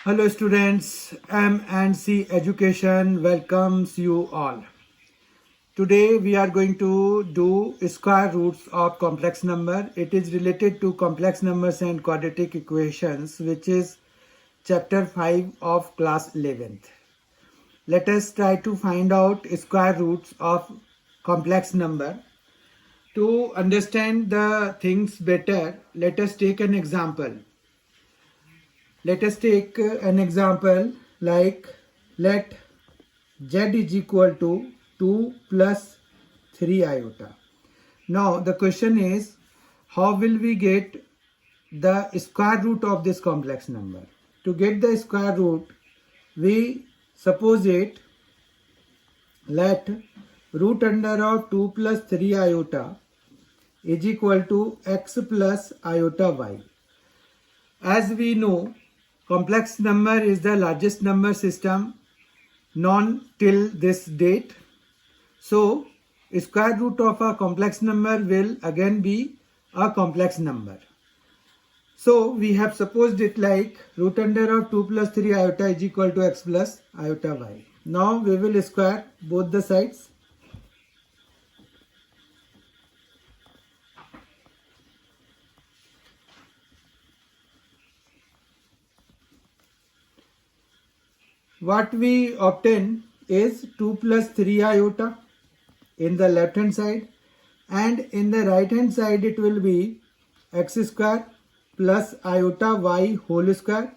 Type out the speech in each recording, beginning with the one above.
Hello students, M&C Education welcomes you all. Today we are going to do square roots of complex number. It is related to complex numbers and quadratic equations, which is chapter 5 of class 11th. Let us try to find out square roots of complex number. To understand the things better, let us take an example. Let us take an example like let z is equal to 2 plus 3 iota. Now the question is, how will we get the square root of this complex number? To get the square root, we suppose it let root under of 2 plus 3 iota is equal to x plus iota y. As we know, complex number is the largest number system known till this date. So, square root of a complex number will again be a complex number. So, we have supposed it like root under of 2 plus 3 iota is equal to x plus iota y. Now, we will square both the sides. What we obtain is 2 plus 3 iota in the left hand side, and in the right hand side it will be x square plus iota y whole square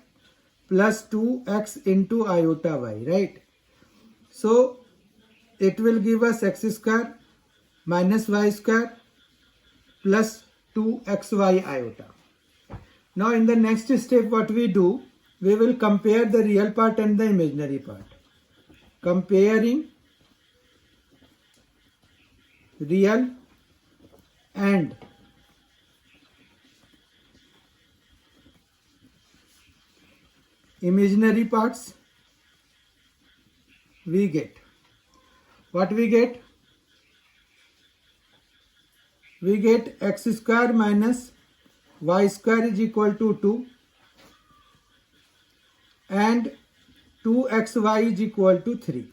plus 2x into iota y, right? So it will give us x square minus y square plus 2xy iota. Now in the next step what we do, we will compare the real part and the imaginary part. Comparing real and imaginary parts, we get. What we get? We get x square minus y square is equal to 2 and 2xy is equal to 3.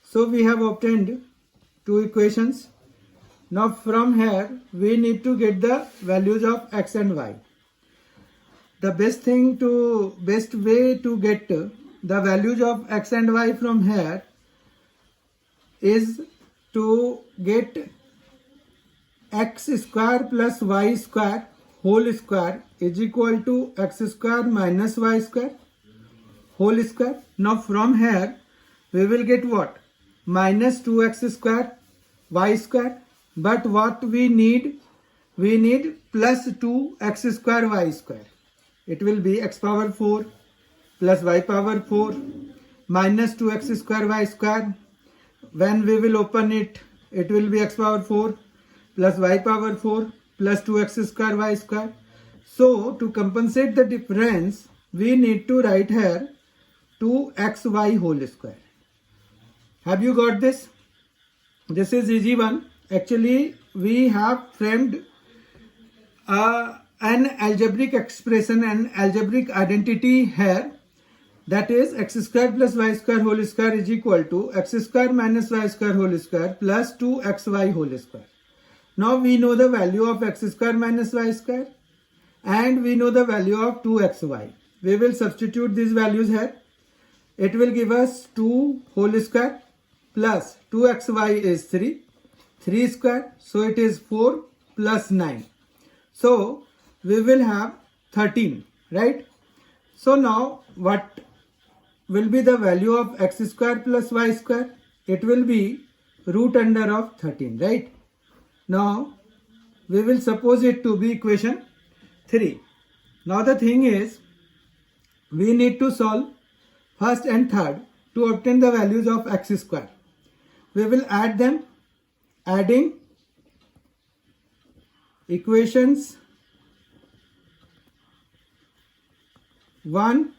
So we have obtained two equations. Now from here we need to get the values of x and y. The best way to get the values of x and y from here is to get x square plus y square whole square is equal to x square minus y square whole square. Now from here we will get what? Minus 2x square y square. But what we need? We need plus 2x square y square. It will be x power 4 plus y power 4 minus 2x square y square. When we will open it, it will be x power 4 plus y power 4 plus 2x square y square. So to compensate the difference, we need to write here 2xy whole square. Have you got this? This is easy one. Actually, we have framed an algebraic expression, an algebraic identity here. That is x square plus y square whole square is equal to x square minus y square whole square plus 2xy whole square. Now we know the value of x square minus y square and we know the value of 2xy. We will substitute these values here. It will give us 2 whole square plus 2xy is 3 square. So it is 4 plus 9. So we will have 13, right? So now what will be the value of x square plus y square? It will be root under of 13, right? Now we will suppose it to be equation 3. Now the thing is, we need to solve first and third to obtain the values of x square. We will add them, adding equations 1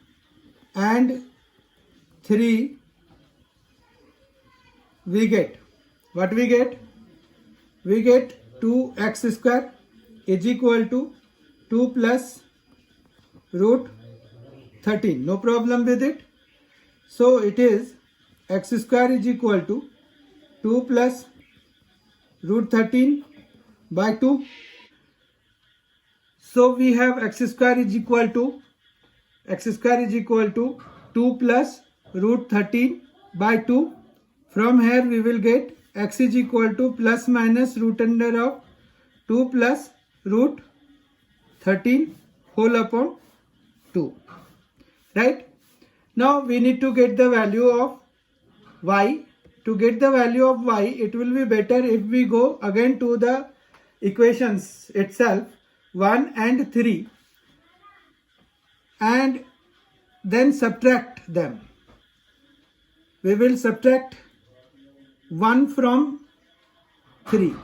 and 3. We get what we get? We get 2x square is equal to 2 plus root 13. No problem with it. So it is x square is equal to 2 plus root 13 by 2. So we have x square is equal to 2 plus root 13 by 2. From here we will get x is equal to plus minus root under of 2 plus root 13 whole upon 2. Right? Now we need to get the value of y. To get the value of y, it will be better if we go again to the equations itself, 1 and 3, and then subtract them. We will subtract 1 from 3.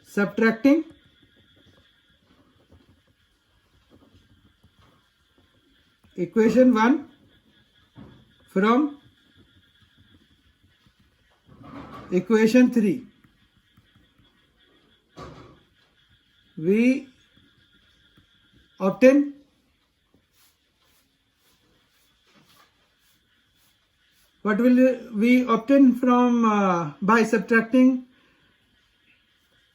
Subtracting equation 1 from equation 3. We obtain what will we obtain from by subtracting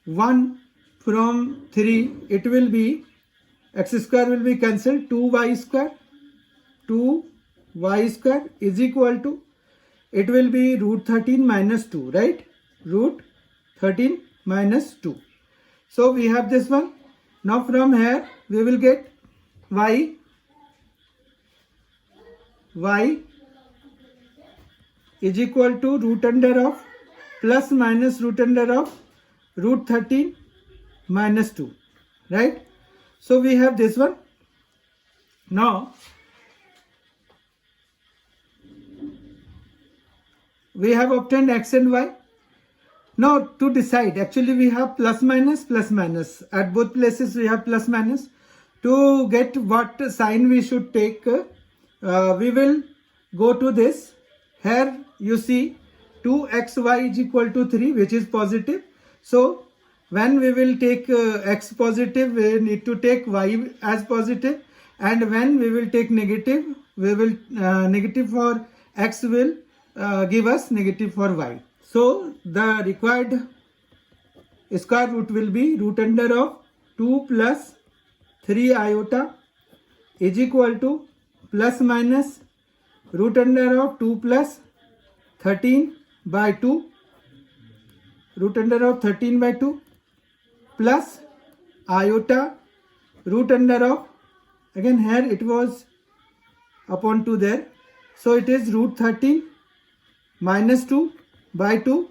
1 from 3? It will be x square will be cancelled, 2y square. 2y square is equal to, it will be root 13 minus 2, right? Root 13 minus 2. So we have this one. Now from here we will get y is equal to root under of plus minus root under of root 13 minus 2, right? So we have this one. Now we have obtained x and y. Now to decide, actually we have plus minus. At both places we have plus minus. To get what sign we should take, we will go to this. Here you see 2xy is equal to 3, which is positive. So when we will take x positive, we need to take y as positive. And when we will take negative, we will negative for x will give us negative for y. So the required square root will be root under of 2 plus 3 iota is equal to plus minus root under of 2 plus 13 by 2, root under of 13 by 2, plus iota root under of, again here it was upon 2 there, so it is root 13 minus 2 by 2,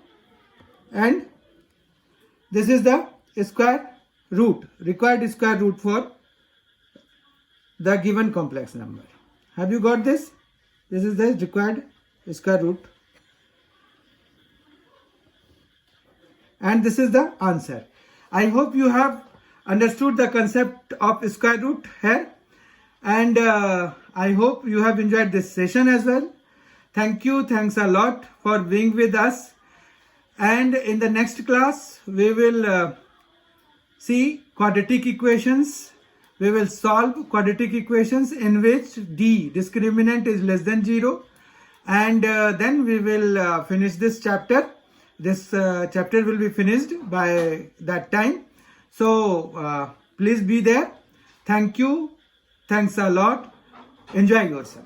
and this is the square root, required square root for the given complex number. Have you got this? This is the required square root, and this is the answer. I hope you have understood the concept of square root here, and I hope you have enjoyed this session as well. Thank you. Thanks a lot for being with us. And in the next class, we will see quadratic equations. We will solve quadratic equations in which d discriminant is less than 0. And then we will finish this chapter. This chapter will be finished by that time. So please be there. Thank you. Thanks a lot. Enjoy yourself.